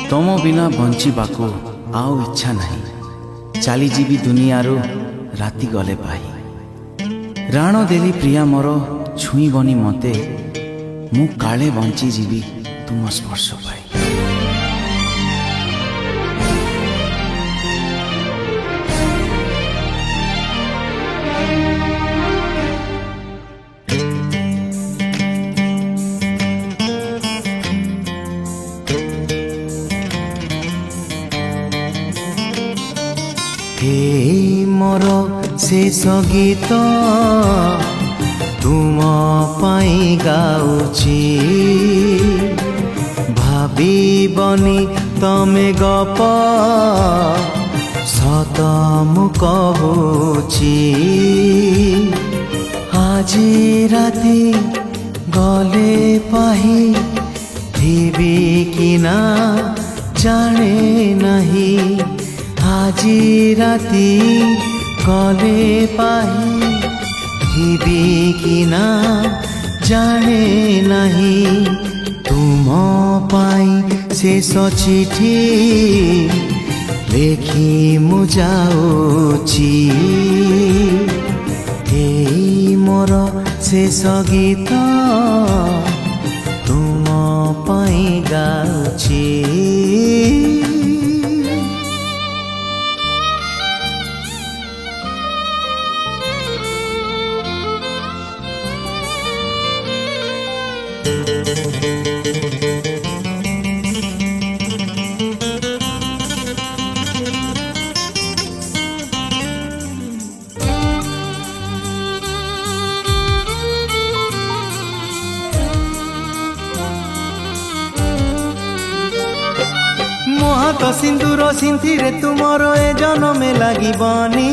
तुम बिना बंचिबाकू आउ इच्छा नहीं। चली जीवी दुनियारू राति गले पाही। राण देली प्रिया मोर छुईबनी मते, मु काले बंची जीवी तुम स्पर्श पाई। हे मोर शेष गीत तुम पाई गाउची, भाविबनी तमे गप सत मु कहूची। আজি राति गले पाही थिबी कि ना जाने नहीं। আজি राति गले पाही थिबी कि ना जाने नहीं। तुम पाई शेष चिठी लेखी मु जाऊची। एई मोर शेष गीत तुम पाई गाउची। मोहत सिंदूर सिंथिरे तुमर ए जनमे लागिबनी।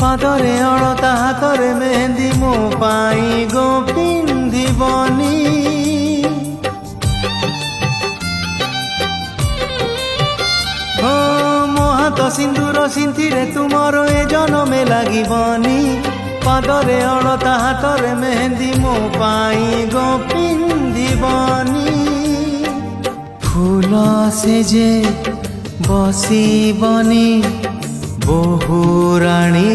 पादरे अळता हातरे मेहंदी मो पाई गो पिंधिबनी। मोहत सिंदूर सिंथिरे तुमर ए जनमे लागिबनी। पादरे अळता हातरे मेहंदी मो पाई गो पिंधिबनी। फूल से जे बसिबनी बहु राणी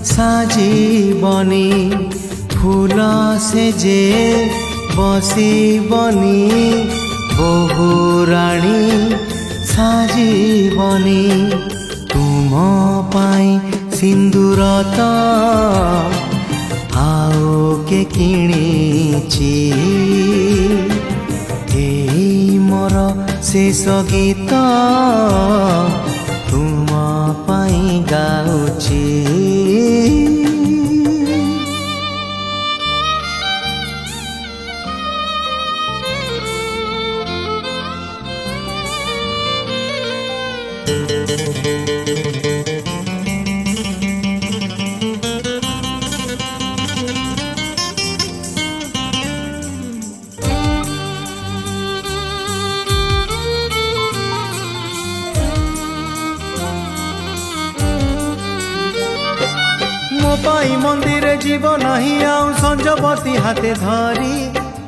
साजीबनी। फूल से जे बसिबनी बहु राणी साजीबनी। तुम पाई सिंदूर तो आओ के किणीची। मोर शेष गीत तुम पाई गाउची। पाई मंदिर जीव नहीं आउ संजपति हाथे धरी।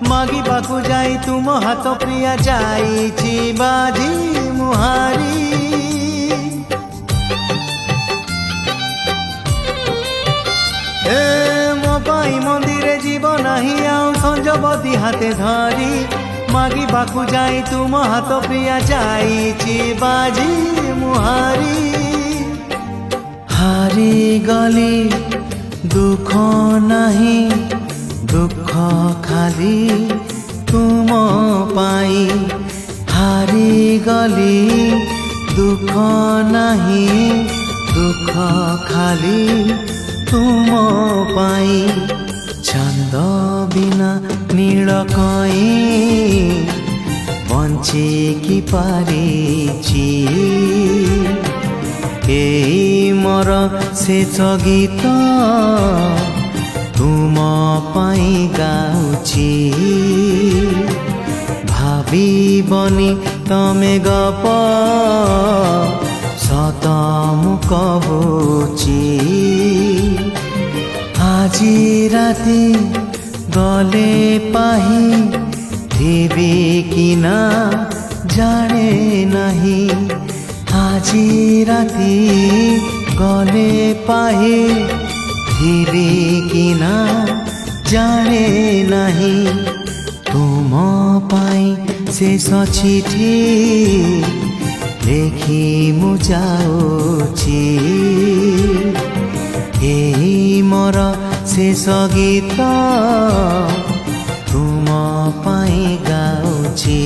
मागिबाकू जाई तुम हाथ प्रिया जाईची बाजी मुहारी। मो पाई मंदिर जीव नहीं आउ संजपति हाथे धरी। मागिबाकू जाई तुम हाथ प्रिया जाईची बाजी मुहारी। हारी गली दुख नहीं दुख खाली तुम पाई। हारी गली दुख नहीं दुख खाली तुम पाई। चंद बिना नील कई बंची की पारिची। एई मोर शेष गीत तुम पाई गाउची। भाविबनी तमे गप सत मु कहूची। আজি राति गले पाही थिबी कि ना जाने ନାହିଁ ଆଜି ରାତି ଗଲେ ପାହି ଥିବି କି ନା ଜାଣେ ନାହିଁ ତୁମ ପାଇଁ ଶେଷ ଚିଠି ଲେଖି ମୁଁ ଯାଉଛି ଏହି ମୋର ଶେଷ ଗୀତ ତୁମ ପାଇଁ ଗାଉଛି।